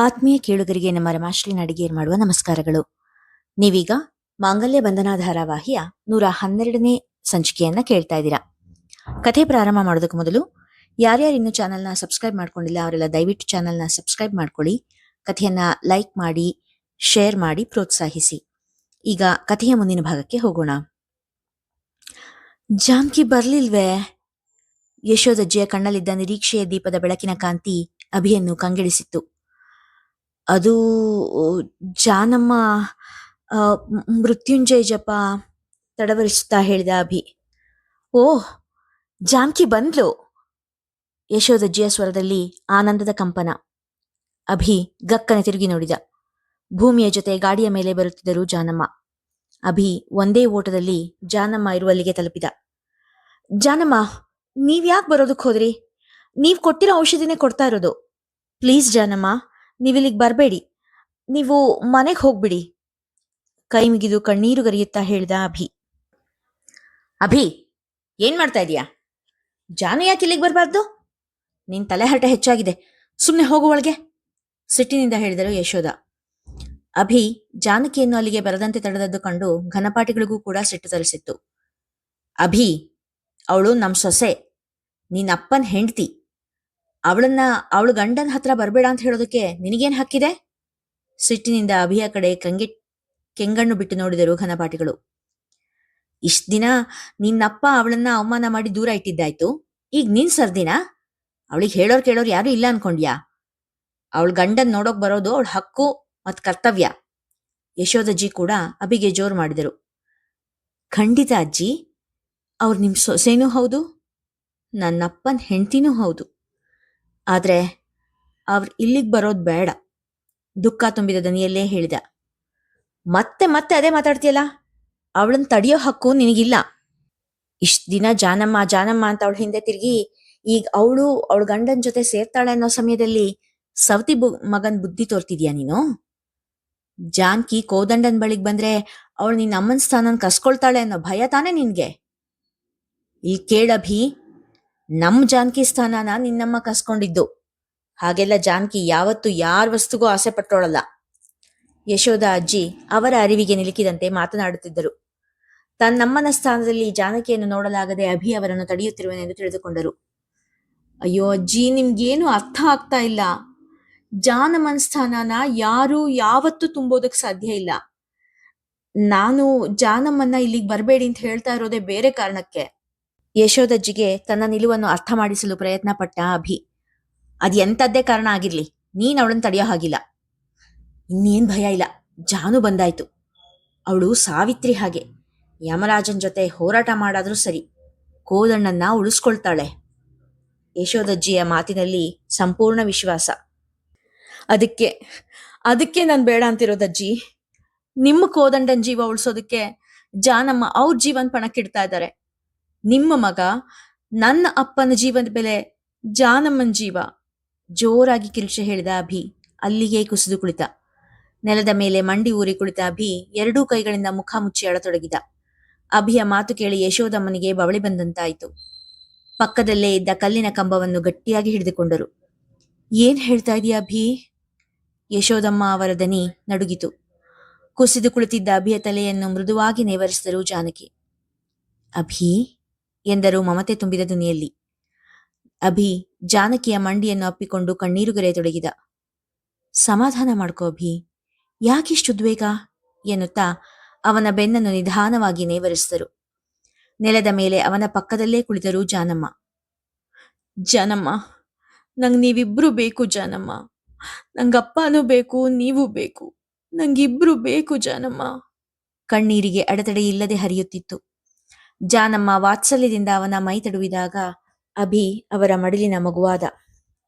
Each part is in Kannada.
ಆತ್ಮೀಯ ಕೇಳುಗರಿಗೆ ನಮ್ಮ ರಮಾಶ್ರೀ ನಡಿಗೇರ್ ಮಾಡುವ ನಮಸ್ಕಾರಗಳು. ನೀವೀಗ ಮಾಂಗಲ್ಯ ಬಂಧನ ಧಾರಾವಾಹಿಯ 112ನೇ ಸಂಚಿಕೆಯನ್ನ ಕೇಳ್ತಾ ಇದ್ದೀರಾ. ಕಥೆ ಪ್ರಾರಂಭ ಮಾಡೋದಕ್ಕೆ ಮೊದಲು ಯಾರ್ಯಾರು ಇನ್ನೂ ಚಾನೆಲ್ನ ಸಬ್ಸ್ಕ್ರೈಬ್ ಮಾಡ್ಕೊಂಡಿಲ್ಲ ಅವರೆಲ್ಲ ದಯವಿಟ್ಟು ಚಾನೆಲ್ನ ಸಬ್ಸ್ಕ್ರೈಬ್ ಮಾಡ್ಕೊಳ್ಳಿ, ಕಥೆಯನ್ನ ಲೈಕ್ ಮಾಡಿ, ಶೇರ್ ಮಾಡಿ ಪ್ರೋತ್ಸಾಹಿಸಿ. ಈಗ ಕಥೆಯ ಮುಂದಿನ ಭಾಗಕ್ಕೆ ಹೋಗೋಣ. ಜಾನ್ಕಿ ಬರ್ಲಿಲ್ವೇ? ಯಶೋದಜ್ಜಿಯ ಕಣ್ಣಲ್ಲಿದ್ದ ನಿರೀಕ್ಷೆಯ ದೀಪದ ಬೆಳಕಿನ ಕಾಂತಿ ಅಭಿಯನ್ನು ಕಂಗೆಡಿಸಿತ್ತು. ಅದು ಜಾನಮ್ಮ ಮೃತ್ಯುಂಜಯ ಜಪ ತಡವರಿಸುತ್ತಾ ಹೇಳಿದ ಅಭಿ. ಓಹ್, ಜಾನ್ಕಿ ಬಂದ್ಲು. ಯಶೋದಜ್ಜಿಯ ಸ್ವರದಲ್ಲಿ ಆನಂದದ ಕಂಪನ. ಅಭಿ ಗಕ್ಕನೆ ತಿರುಗಿ ನೋಡಿದ. ಭೂಮಿಯ ಜೊತೆ ಗಾಡಿಯ ಮೇಲೆ ಬರುತ್ತಿದ್ದರು ಜಾನಮ್ಮ. ಅಭಿ ಒಂದೇ ಓಟದಲ್ಲಿ ಜಾನಮ್ಮ ಇರುವಲ್ಲಿಗೆ ತಲುಪಿದ. ಜಾನಮ್ಮ, ನೀವ್ಯಾಕೆ ಬರೋದಕ್ಕೆ ಹೋದ್ರಿ? ನೀವ್ ಕೊಟ್ಟಿರೋ ಔಷಧಿನೇ ಕೊಡ್ತಾ ಇರೋದು. ಪ್ಲೀಸ್ ಜಾನಮ್ಮ, ನೀವಿಲ್ಲಿಗೆ ಬರಬೇಡಿ, ನೀವು ಮನೆಗೆ ಹೋಗ್ಬಿಡಿ. ಕೈ ಮುಗಿದು ಕಣ್ಣೀರು ಗರಿಯುತ್ತಾ ಹೇಳಿದ ಅಭಿ. ಅಭಿ, ಏನ್ ಮಾಡ್ತಾ ಇದೀಯಾ? ಜಾನು ಯಾಕೆ ಇಲ್ಲಿಗೆ ಬರಬಾರ್ದು? ನಿನ್ ತಲೆಹರಟೆ ಹೆಚ್ಚಾಗಿದೆ, ಸುಮ್ಮನೆ ಹೋಗು ಒಳಗೆ, ಸಿಟ್ಟಿನಿಂದ ಹೇಳಿದರು ಯಶೋದ. ಅಭಿ ಜಾನಕಿಯನ್ನು ಅಲ್ಲಿಗೆ ಬರದಂತೆ ತಡೆದದ್ದು ಕಂಡು ಘನಪಾಠಿಗಳಿಗೂ ಕೂಡ ಸಿಟ್ಟು ತರಿಸಿತ್ತು. ಅಭಿ, ಅವಳು ನಮ್ ಸೊಸೆ, ನಿನ್ನ ಅಪ್ಪನ ಹೆಂಡತಿ. ಅವಳು ಗಂಡನ ಹತ್ರ ಬರಬೇಡ ಅಂತ ಹೇಳೋದಕ್ಕೆ ನಿನಗೇನ್ ಹಕ್ಕಿದೆ? ಸಿಟ್ಟಿನಿಂದ ಅಭಿಯ ಕಡೆ ಕೆಂಗಣ್ಣು ಬಿಟ್ಟು ನೋಡಿದರು ಘನಪಾಠಿಗಳು. ಇಷ್ಟ ದಿನ ನಿನ್ನಪ್ಪ ಅವಳನ್ನ ಅವಮಾನ ಮಾಡಿ ದೂರ ಇಟ್ಟಿದ್ದಾಯ್ತು, ಈಗ ನೀನ್ ಸರ್ದಿನ? ಅವಳಿಗೆ ಕೇಳೋರು ಯಾರು ಇಲ್ಲ ಅನ್ಕೊಂಡ್ಯಾ? ಅವಳ ಗಂಡನ್ ನೋಡೋಕ್ ಬರೋದು ಅವಳ ಹಕ್ಕು ಮತ್ ಕರ್ತವ್ಯ. ಯಶೋದಜ್ಜಿ ಕೂಡ ಅಭಿಗೆ ಜೋರು ಮಾಡಿದರು. ಖಂಡಿತ ಅಜ್ಜಿ, ಅವ್ರು ನಿಮ್ ಸೊಸೆನೂ ಹೌದು, ನನ್ನಪ್ಪನ ಹೆಂಡತಿನೂ ಹೌದು. ಆದ್ರೆ ಅವ್ರು ಇಲ್ಲಿಗೆ ಬರೋದು ಬೇಡ, ದುಃಖ ತುಂಬಿದ ದನಿಯಲ್ಲೇ ಹೇಳಿದ. ಮತ್ತೆ ಮತ್ತೆ ಅದೇ ಮಾತಾಡ್ತೀಯಲ್ಲ, ಅವಳನ್ನ ತಡೆಯೋ ಹಕ್ಕು ನಿನಗಿಲ್ಲ. ಇಷ್ಟ ದಿನ ಜಾನಮ್ಮ ಜಾನಮ್ಮ ಅಂತ ಅವಳ ಹಿಂದೆ ತಿರುಗಿ ಈಗ ಅವಳ ಗಂಡನ ಜೊತೆ ಸೇರ್ತಾಳೆ ಅನ್ನೋ ಸಮಯದಲ್ಲಿ ಸವತಿ ಮಗನ್ ಬುದ್ಧಿ ತೋರ್ತಿದ್ಯಾ ನೀನು? ಜಾನ್ಕಿ ಕೋದಂಡನ್ ಬಳಿಗ್ ಬಂದ್ರೆ ಅವಳು ನಿನ್ನ ಅಮ್ಮನ ಸ್ಥಾನನ ಕಸ್ಕೊಳ್ತಾಳೆ ಅನ್ನೋ ಭಯ ತಾನೇ ನಿನ್ಗೆ? ಇಲ್ಲಿ ಕೇಳಭಿ, ನಮ್ ಜಾನ್ಕಿ ಸ್ಥಾನನ ನಿನ್ನಮ್ಮ ಕಸ್ಕೊಂಡಿದ್ದು. ಹಾಗೆಲ್ಲ ಜಾನ್ಕಿ ಯಾವತ್ತೂ ಯಾರ ವಸ್ತುಗೂ ಆಸೆ ಪಟ್ಟೋಳಲ್ಲ. ಯಶೋದ ಅಜ್ಜಿ ಅವರ ಅರಿವಿಗೆ ನಿಲುಕಿದಂತೆ ಮಾತನಾಡುತ್ತಿದ್ದರು. ತನ್ನಮ್ಮನ ಸ್ಥಾನದಲ್ಲಿ ಜಾನಕಿಯನ್ನು ನೋಡಲಾಗದೆ ಅಭಿ ಅವರನ್ನು ತಡೆಯುತ್ತಿರುವೆನೆಂದು ತಿಳಿದುಕೊಂಡರು. ಅಯ್ಯೋ ಅಜ್ಜಿ, ನಿಮ್ಗೇನು ಅರ್ಥ ಆಗ್ತಾ ಇಲ್ಲ. ಜಾನಮ್ಮನ ಸ್ಥಾನನ ಯಾರು ಯಾವತ್ತೂ ತುಂಬೋದಕ್ ಸಾಧ್ಯ ಇಲ್ಲ. ನಾನು ಜಾನಮ್ಮನ್ನ ಇಲ್ಲಿಗೆ ಬರಬೇಡಿ ಅಂತ ಹೇಳ್ತಾ ಇರೋದೇ ಬೇರೆ ಕಾರಣಕ್ಕೆ. ಯಶೋದಜ್ಜಿಗೆ ತನ್ನ ನಿಲುವನ್ನು ಅರ್ಥ ಮಾಡಿಸಲು ಪ್ರಯತ್ನ ಪಟ್ಟ ಅಭಿ. ಅದ್ ಎಂತದ್ದೇ ಕಾರಣ ಆಗಿರ್ಲಿ, ನೀನ್ ಅವಳನ್ನ ತಡೆಯೋ ಹಾಗಿಲ್ಲ. ಇನ್ನೇನ್ ಭಯ ಇಲ್ಲ, ಜಾನು ಬಂದಾಯ್ತು. ಅವಳು ಸಾವಿತ್ರಿ ಹಾಗೆ, ಯಮರಾಜನ್ ಜೊತೆ ಹೋರಾಟ ಮಾಡಾದ್ರೂ ಸರಿ, ಕೋದಣ್ಣನ್ನ ಉಳಿಸ್ಕೊಳ್ತಾಳೆ. ಯಶೋದಜ್ಜಿಯ ಮಾತಿನಲ್ಲಿ ಸಂಪೂರ್ಣ ವಿಶ್ವಾಸ. ಅದಕ್ಕೆ ನಾನು ಬೇಡ ಅಂತಿರೋದಜ್ಜಿ. ನಿಮ್ಮ ಕೋದಂಡನ್ ಜೀವ ಉಳಿಸೋದಕ್ಕೆ ಜಾನಮ್ಮ ಅವ್ರ ಜೀವನ್ ಪಣಕ್ಕಿಡ್ತಾ ಇದ್ದಾರೆ. ನಿಮ್ಮ ಮಗ, ನನ್ನ ಅಪ್ಪನ ಜೀವದ ಬೆಲೆ ಜಾನಮ್ಮನ ಜೀವ. ಜೋರಾಗಿ ಕಿರುಚೆ ಹೇಳಿದ ಅಭಿ ಅಲ್ಲಿಗೆ ಕುಸಿದು ಕುಳಿತ. ನೆಲದ ಮೇಲೆ ಮಂಡಿ ಊರಿ ಕುಳಿತ ಅಭಿ ಎರಡೂ ಕೈಗಳಿಂದ ಮುಖ ಮುಚ್ಚಿ ಅಳತೊಡಗಿದ. ಅಭಿಯ ಮಾತು ಕೇಳಿ ಯಶೋದಮ್ಮನಿಗೆ ಬವಳಿ ಬಂದಂತಾಯಿತು. ಪಕ್ಕದಲ್ಲೇ ಇದ್ದ ಕಲ್ಲಿನ ಕಂಬವನ್ನು ಗಟ್ಟಿಯಾಗಿ ಹಿಡಿದುಕೊಂಡರು. ಏನ್ ಹೇಳ್ತಾ ಇದೀಯ ಅಭಿ? ಯಶೋದಮ್ಮ ಅವರ ದನಿ ನಡುಗಿತು. ಕುಸಿದು ಕುಳಿತಿದ್ದ ಅಭಿಯ ತಲೆಯನ್ನು ಮೃದುವಾಗಿ ನೇವರಿಸಿದರು ಜಾನಕಿ. ಅಭಿ ಎಂದರು ಮಮತೆ ತುಂಬಿದ ಧ್ವನಿಯಲ್ಲಿ. ಅಭಿ ಜಾನಕಿಯ ಮಂಡಿಯನ್ನು ಅಪ್ಪಿಕೊಂಡು ಕಣ್ಣೀರುಗರೆಯತೊಡಗಿದ. ಸಮಾಧಾನ ಮಾಡ್ಕೋ ಅಭಿ, ಯಾಕಿಷ್ಟು ಉದ್ವೇಗ ಎನ್ನುತ್ತಾ ಅವನ ಬೆನ್ನನ್ನು ನಿಧಾನವಾಗಿ ನೇವರಿಸಿದರು. ನೆಲದ ಮೇಲೆ ಅವನ ಪಕ್ಕದಲ್ಲೇ ಕುಳಿತರು ಜಾನಮ್ಮ. ಜಾನಮ್ಮ, ನಂಗೆ ನೀವಿಬ್ರು ಬೇಕು ಜಾನಮ್ಮ. ನಂಗಪ್ಪನೂ ಬೇಕು, ನೀವು ಬೇಕು, ನಂಗಿಬ್ರು ಬೇಕು ಜಾನಮ್ಮ. ಕಣ್ಣೀರಿಗೆ ಅಡೆತಡೆ ಇಲ್ಲದೆ ಹರಿಯುತ್ತಿತ್ತು. ಜಾನಮ್ಮ ವಾತ್ಸಲ್ಯದಿಂದ ಅವನ ಮೈ ತಡುವಿದಾಗ ಅಭಿ ಅವರ ಮಡಿಲಿನ ಮಗುವಾದ.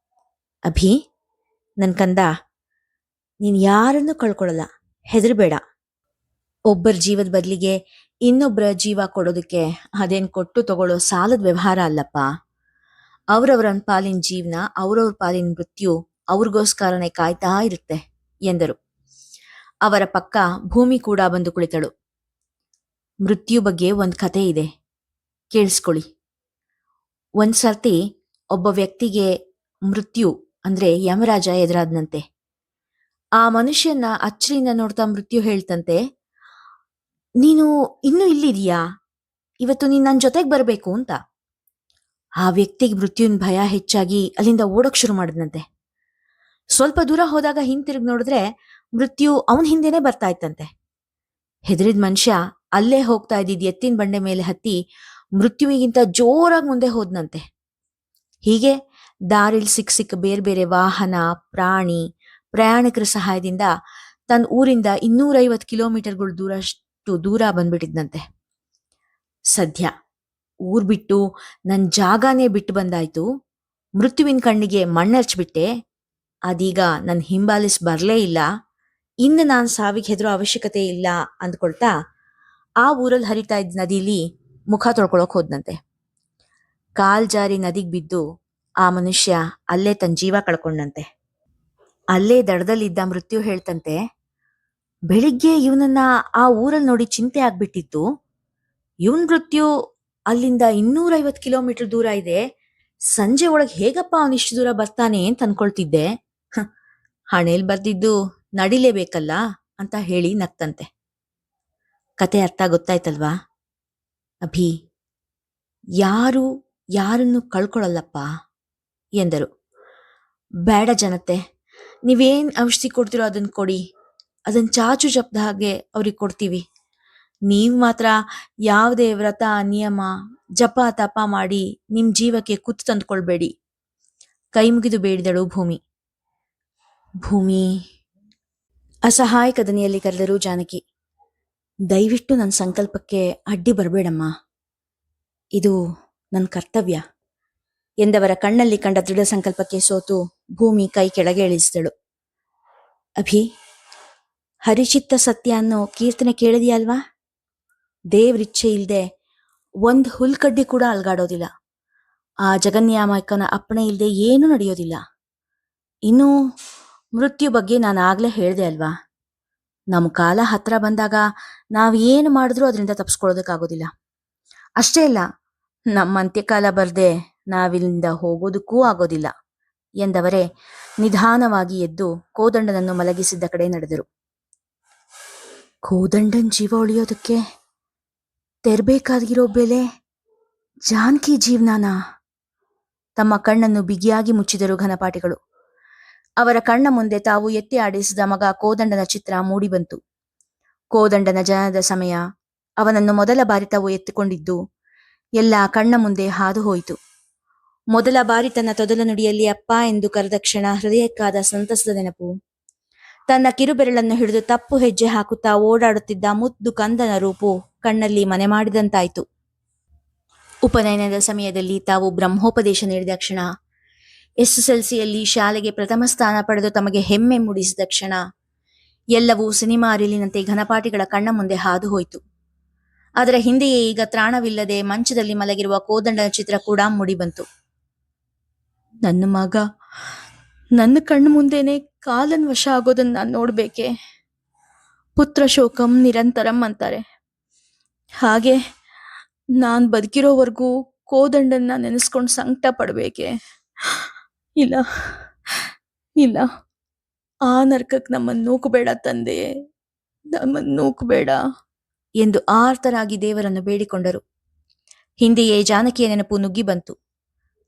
ಅಭಿ, ನನ್ ಕಂದ, ನೀನ್ ಯಾರನ್ನು ಕಳ್ಕೊಳ್ಳಲ್ಲ, ಹೆದರ್ಬೇಡ. ಒಬ್ಬರ ಜೀವದ ಬದಲಿಗೆ ಇನ್ನೊಬ್ಬರ ಜೀವ ಕೊಡೋದಕ್ಕೆ ಅದೇನ್ ಕೊಟ್ಟು ತಗೊಳ್ಳೋ ಸಾಲದ ವ್ಯವಹಾರ ಅಲ್ಲಪ್ಪ. ಅವ್ರವ್ರ ಪಾಲಿನ ಜೀವನ, ಅವ್ರವ್ರ ಪಾಲಿನ ಮೃತ್ಯು ಅವ್ರಿಗೋಸ್ಕರನೇ ಕಾಯ್ತಾ ಇರುತ್ತೆ ಎಂದರು. ಅವರ ಪಕ್ಕ ಭೂಮಿ ಕೂಡ ಬಂದು ಕುಳಿತಳು. ಮೃತ್ಯು ಬಗ್ಗೆ ಒಂದ್ ಕತೆ ಇದೆ, ಕೇಳಿಸ್ಕೊಳ್ಳಿ. ಒಂದ್ಸರ್ತಿ ಒಬ್ಬ ವ್ಯಕ್ತಿಗೆ ಮೃತ್ಯು ಅಂದ್ರೆ ಯಮರಾಜ ಎದುರಾದ್ನಂತೆ. ಆ ಮನುಷ್ಯನ ಅಚ್ಚರಿಯಿಂದ ನೋಡ್ತಾ ಮೃತ್ಯು ಹೇಳ್ತಂತೆ, ನೀನು ಇನ್ನೂ ಇಲ್ಲಿದೀಯಾ? ಇವತ್ತು ನೀನ್ ನನ್ನ ಜೊತೆಗೆ ಬರಬೇಕು ಅಂತ. ಆ ವ್ಯಕ್ತಿಗೆ ಮೃತ್ಯುವಿನ ಭಯ ಹೆಚ್ಚಾಗಿ ಅಲ್ಲಿಂದ ಓಡೋಕ್ ಶುರು ಮಾಡಿದ್ನಂತೆ. ಸ್ವಲ್ಪ ದೂರ ಹೋದಾಗ ಹಿಂತಿರುಗಿ ನೋಡಿದ್ರೆ ಮೃತ್ಯು ಅವನ್ ಹಿಂದೆನೆ ಬರ್ತಾ ಇತ್ತಂತೆ. ಹೆದರಿದ ಮನುಷ್ಯ ಅಲ್ಲೇ ಹೋಗ್ತಾ ಇದ್ದಿದ್ ಎತ್ತಿನ ಬಂಡೆ ಮೇಲೆ ಹತ್ತಿ ಮೃತ್ಯುವಿಗಿಂತ ಜೋರಾಗಿ ಮುಂದೆ ಹೋದ್ನಂತೆ. ಹೀಗೆ ದಾರಿಲ್ ಸಿಕ್ಕ ಬೇರೆ ಬೇರೆ ವಾಹನ, ಪ್ರಾಣಿ, ಪ್ರಯಾಣಿಕರ ಸಹಾಯದಿಂದ ತನ್ನ ಊರಿಂದ 250 ಕಿಲೋಮೀಟರ್ಗಳು ದೂರ ಬಂದ್ಬಿಟ್ಟಿದ್ನಂತೆ. ಸದ್ಯ ಊರ್ ಬಿಟ್ಟು ನನ್ ಜಾಗನೇ ಬಿಟ್ಟು ಬಂದಾಯ್ತು. ಮೃತ್ಯುವಿನ ಕಣ್ಣಿಗೆ ಮಣ್ಣರ್ಚ್ಬಿಟ್ಟೆ. ಅದೀಗ ನನ್ ಹಿಂಬಾಲಿಸ್ ಬರ್ಲೇ ಇಲ್ಲ. ಇನ್ನು ನಾನ್ ಸಾವಿಗೆ ಹೆದರೋ ಅವಶ್ಯಕತೆ ಇಲ್ಲ ಅಂದ್ಕೊಳ್ತಾ ಆ ಊರಲ್ಲಿ ಹರಿತಾ ಇದ್ದ ನದಿಲಿ ಮುಖ ತೊಳ್ಕೊಳಕ್ ಹೋದ್ನಂತೆ. ಕಾಲ್ ಜಾರಿ ನದಿಗ್ ಬಿದ್ದು ಆ ಮನುಷ್ಯ ಅಲ್ಲೇ ತನ್ನ ಜೀವ ಕಳ್ಕೊಂಡಂತೆ. ಅಲ್ಲೇ ದಡದಲ್ಲಿದ್ದ ಮೃತ್ಯು ಹೇಳ್ತಂತೆ, ಬೆಳಿಗ್ಗೆ ಇವನನ್ನ ಆ ಊರಲ್ಲಿ ನೋಡಿ ಚಿಂತೆ ಆಗ್ಬಿಟ್ಟಿತ್ತು. ಇವನ್ ಮೃತ್ಯು ಅಲ್ಲಿಂದ 250 ಕಿಲೋಮೀಟರ್ ದೂರ ಇದೆ. ಸಂಜೆ ಒಳಗೆ ಹೇಗಪ್ಪ ಅವನಿಷ್ಟು ದೂರ ಬರ್ತಾನೆ ಅಂತ ಅನ್ಕೊಳ್ತಿದ್ದೆ. ಹಣೆಲ್ ಬರ್ದಿದ್ದು ನಡಿಲೇಬೇಕಲ್ಲ ಅಂತ ಹೇಳಿ ನಗ್ತಂತೆ. ಕತೆ ಅರ್ಥ ಗೊತ್ತಾಯ್ತಲ್ವಾ? ಅಭಿ, ಯಾರು ಯಾರನ್ನು ಕಳ್ಕೊಳ್ಳಲ್ಲಪ್ಪ ಎಂದರು. ಬೇಡ ಜನತೆ, ನೀವೇನ್ ಔಷಧಿ ಕೊಡ್ತಿರೋ ಅದನ್ನ ಕೊಡಿ. ಅದನ್ನ ಚಾಚು ಜಪ್ದ ಹಾಗೆ ಅವ್ರಿಗೆ ಕೊಡ್ತೀವಿ. ನೀವ್ ಮಾತ್ರ ಯಾವುದೇ ವ್ರತ, ನಿಯಮ, ಜಪ ತಪ ಮಾಡಿ ನಿಮ್ ಜೀವಕ್ಕೆ ಕುತ್ತು ತಂದ್ಕೊಳ್ಬೇಡಿ. ಕೈ ಮುಗಿದು ಬೇಡಿದಳು ಭೂಮಿ. ಭೂಮಿ ಅಸಹಾಯಕ ದನಿಯಲ್ಲಿ ಕರೆದರು ಜಾನಕಿ. ದಯವಿಟ್ಟು ನನ್ನ ಸಂಕಲ್ಪಕ್ಕೆ ಅಡ್ಡಿ ಬರಬೇಡಮ್ಮ. ಇದು ನನ್ನ ಕರ್ತವ್ಯ ಎಂದವರ ಕಣ್ಣಲ್ಲಿ ಕಂಡ ದೃಢ ಸಂಕಲ್ಪಕ್ಕೆ ಸೋತು ಭೂಮಿ ಕೈ ಕೆಳಗೆ ಇಳಿಸಿದಳು. ಅಭಿ, ಹರಿಚಿತ್ತ ಸತ್ಯ ಅನ್ನೋ ಕೀರ್ತನೆ ಕೇಳಿದೆಯಲ್ವಾ? ದೇವ್ರಿಚ್ಛೆ ಇಲ್ದೆ ಒಂದ್ ಹುಲ್ಕಡ್ಡಿ ಕೂಡ ಅಲ್ಗಾಡೋದಿಲ್ಲ. ಆ ಜಗನ್ಯಾಮಕನ ಅಪ್ಪಣೆ ಇಲ್ದೆ ಏನೂ ನಡೆಯೋದಿಲ್ಲ. ಇನ್ನು ಮೃತ್ಯು ಬಗ್ಗೆ ನಾನು ಆಗ್ಲೇ ಹೇಳ್ದೆ ಅಲ್ವಾ? ನಮ್ಮ ಕಾಲ ಹತ್ರ ಬಂದಾಗ ನಾವ್ ಏನು ಮಾಡಿದ್ರೂ ಅದರಿಂದ ತಪ್ಪಿಸ್ಕೊಳ್ಳೋದಕ್ಕಾಗೋದಿಲ್ಲ. ಅಷ್ಟೇ ಇಲ್ಲ, ನಮ್ಮ ಅಂತ್ಯಕಾಲ ಬರ್ದೆ ನಾವಿಲ್ಲಿಂದ ಹೋಗೋದಕ್ಕೂ ಆಗೋದಿಲ್ಲ ಎಂದವರೇ ನಿಧಾನವಾಗಿ ಎದ್ದು ಕೋದಂಡನನ್ನು ಮಲಗಿಸಿದ್ದ ಕಡೆ ನಡೆದರು. ಕೋದಂಡನ್ ಜೀವ ಉಳಿಯೋದಕ್ಕೆ ತೆರಬೇಕಾಗಿರೋ ಬೆಲೆ ಜಾನಕಿ ಜೀವನಾನ? ತಮ್ಮ ಕಣ್ಣನ್ನು ಬಿಗಿಯಾಗಿ ಮುಚ್ಚಿದರು ಘನಪಾಠಿಗಳು. ಅವರ ಕಣ್ಣ ಮುಂದೆ ತಾವು ಎತ್ತಿ ಆಡಿಸಿದ ಮಗ ಕೋದಂಡನ ಚಿತ್ರ ಮೂಡಿಬಂತು. ಕೋದಂಡನ ಜನನದ ಸಮಯ, ಅವನನ್ನು ಮೊದಲ ಬಾರಿ ತಾವು ಎತ್ತಿಕೊಂಡಿದ್ದು ಎಲ್ಲ ಕಣ್ಣ ಮುಂದೆ ಹಾದು ಹೋಯಿತು. ಮೊದಲ ಬಾರಿ ತನ್ನ ತೊದಲ ನುಡಿಯಲ್ಲಿ ಅಪ್ಪ ಎಂದು ಕರೆದ ಕ್ಷಣ ಹೃದಯಕ್ಕಾದ ಸಂತಸದ ನೆನಪು. ತನ್ನ ಕಿರುಬೆರಳನ್ನು ಹಿಡಿದು ತಪ್ಪು ಹೆಜ್ಜೆ ಹಾಕುತ್ತಾ ಓಡಾಡುತ್ತಿದ್ದ ಮುದ್ದು ಕಂದನ ರೂಪು ಕಣ್ಣಲ್ಲಿ ಮನೆ ಮಾಡಿದಂತಾಯಿತು. ಉಪನಯನದ ಸಮಯದಲ್ಲಿ ತಾವು ಬ್ರಹ್ಮೋಪದೇಶ ನೀಡಿದ ಕ್ಷಣ, SSLCಯಲ್ಲಿ ಶಾಲೆಗೆ ಪ್ರಥಮ ಸ್ಥಾನ ಪಡೆದು ತಮಗೆ ಹೆಮ್ಮೆ ಮೂಡಿಸಿದ ಕ್ಷಣ, ಎಲ್ಲವೂ ಸಿನಿಮಾ ರೀಲಿನಂತೆ ಘನಪಾಠಿಗಳ ಕಣ್ಣ ಮುಂದೆ ಹಾದು ಹೋಯಿತು. ಅದರ ಹಿಂದೆಯೇ ಈಗ ತ್ರಾಣವಿಲ್ಲದೆ ಮಂಚದಲ್ಲಿ ಮಲಗಿರುವ ಕೋದಂಡನ ಚಿತ್ರ ಕೂಡ ಮೂಡಿಬಂತು. ನನ್ನ ಮಗ ನನ್ನ ಕಣ್ಣು ಮುಂದೆನೆ ಕಾಲನ್ ವಶ ಆಗೋದನ್ನ ನಾನು ನೋಡ್ಬೇಕೆ? ಪುತ್ರ ಶೋಕಂ ನಿರಂತರಂ ಅಂತಾರೆ. ಹಾಗೆ ನಾನ್ ಬದುಕಿರೋವರೆಗೂ ಕೋದಂಡನ್ನ ನೆನೆಸ್ಕೊಂಡು ಸಂಕಟ ಪಡ್ಬೇಕೆ? ಇಲ್ಲ ಇಲ್ಲ, ಆ ನರ್ಕಕ್ಕೆ ನಮ್ಮನ್ನು ನೂಕಬೇಡ ತಂದೆ, ನಮ್ಮನ್ನು ನೂಕಬೇಡ ಎಂದು ಆರ್ತರಾಗಿ ದೇವರನ್ನು ಬೇಡಿಕೊಂಡರು. ಹಿಂದೆಯೇ ಜಾನಕಿಯ ನೆನಪು ನುಗ್ಗಿ ಬಂತು.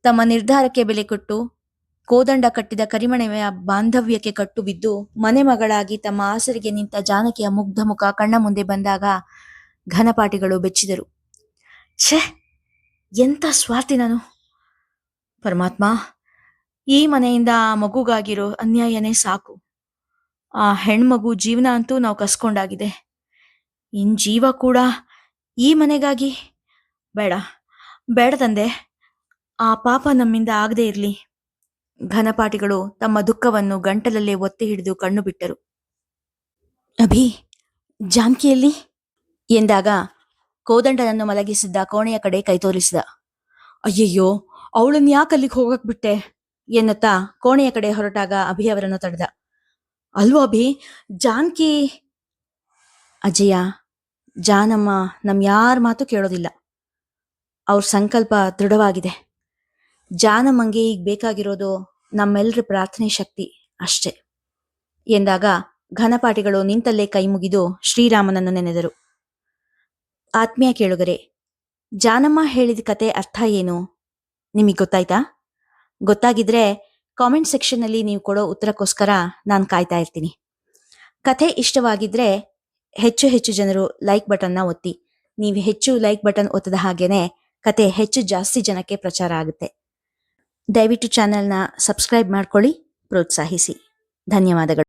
ತಮ್ಮ ನಿರ್ಧಾರಕ್ಕೆ ಬೆಲೆ ಕೊಟ್ಟು ಕೋದಂಡ ಕಟ್ಟಿದ ಕರಿಮಣೆಯ ಬಾಂಧವ್ಯಕ್ಕೆ ಕಟ್ಟು ಬಿದ್ದು ಮನೆ ಮಗಳಾಗಿ ತಮ್ಮ ಆಸರಿಗೆ ನಿಂತ ಜಾನಕಿಯ ಮುಗ್ಧ ಮುಖ ಕಣ್ಣ ಮುಂದೆ ಬಂದಾಗ ಘನಪಾಠಿಗಳು ಬೆಚ್ಚಿದರು. ಛೇ, ಎಂಥ ಸ್ವಾರ್ಥಿ ನಾನು! ಪರಮಾತ್ಮ, ಈ ಮನೆಯಿಂದ ಆ ಮಗುಗಾಗಿರೋ ಅನ್ಯಾಯನೇ ಸಾಕು. ಆ ಹೆಣ್ಮಗು ಜೀವನ ಅಂತೂ ನಾವು ಕಸ್ಕೊಂಡಾಗಿದೆ. ಇನ್ ಜೀವ ಕೂಡ ಈ ಮನೆಗಾಗಿ? ಬೇಡ ಬೇಡ ತಂದೆ, ಆ ಪಾಪ ನಮ್ಮಿಂದ ಆಗದೆ ಇರಲಿ. ಘನಪಾಠಿಗಳು ತಮ್ಮ ದುಃಖವನ್ನು ಗಂಟಲಲ್ಲೇ ಒತ್ತಿ ಹಿಡಿದು ಕಣ್ಣು ಬಿಟ್ಟರು. ಅಭಿ, ಜಾನಕಿಯಲ್ಲಿ ಎಂದಾಗ ಕೋದಂಡನನ್ನು ಮಲಗಿಸಿದ್ದ ಕೋಣೆಯ ಕಡೆ ಕೈ ತೋರಿಸಿದ. ಅಯ್ಯಯ್ಯೋ, ಅವಳನ್ನ ಯಾಕೆ ಅಲ್ಲಿಗೆ ಹೋಗಕ್ ಬಿಟ್ಟೆ ಎನ್ನುತ್ತಾ ಕೋಣೆಯ ಕಡೆ ಹೊರಟಾಗ ಅಭಿ ಅವರನ್ನು ತಡೆದ. ಅಲ್ವೋ ಅಭಿ, ಜಾನಕಿ. ಅಜಯ, ಜಾನಮ್ಮ ನಮ್ ಯಾರ ಮಾತು ಕೇಳೋದಿಲ್ಲ. ಅವ್ರ ಸಂಕಲ್ಪ ದೃಢವಾಗಿದೆ. ಜಾನಮ್ಮಂಗೆ ಈಗ ಬೇಕಾಗಿರೋದು ನಮ್ಮೆಲ್ಲರ ಪ್ರಾರ್ಥನೆ ಶಕ್ತಿ ಅಷ್ಟೇ. ಎಂದಾಗ ಘನಪಾಠಿಗಳು ನಿಂತಲ್ಲೇ ಕೈಮುಗಿದು ಶ್ರೀರಾಮನನ್ನು ನೆನೆದರು. ಆತ್ಮೀಯ ಕೇಳುಗರೆ, ಜಾನಮ್ಮ ಹೇಳಿದ ಕತೆ ಅರ್ಥ ಏನು? ನಿಮಗೆ ಗೊತ್ತಾಯ್ತಾ? ಗೊತ್ತಾಗಿದ್ರೆ ಕಾಮೆಂಟ್ ಸೆಕ್ಷನ್ನಲ್ಲಿ ನೀವು ಕೊಡೋ ಉತ್ತರಕ್ಕೋಸ್ಕರ ನಾನು ಕಾಯ್ತಾ ಇರ್ತೀನಿ. ಕಥೆ ಇಷ್ಟವಾಗಿದ್ರೆ ಹೆಚ್ಚು ಹೆಚ್ಚು ಜನರು ಲೈಕ್ ಬಟನ್ನ ಒತ್ತಿ. ನೀವು ಹೆಚ್ಚು ಲೈಕ್ ಬಟನ್ ಒತ್ತದ ಹಾಗೇನೆ ಕತೆ ಹೆಚ್ಚು ಜಾಸ್ತಿ ಜನಕ್ಕೆ ಪ್ರಚಾರ ಆಗುತ್ತೆ. ದಯವಿಟ್ಟು ಚಾನೆಲ್ನ ಸಬ್ಸ್ಕ್ರೈಬ್ ಮಾಡ್ಕೊಳ್ಳಿ, ಪ್ರೋತ್ಸಾಹಿಸಿ. ಧನ್ಯವಾದಗಳು.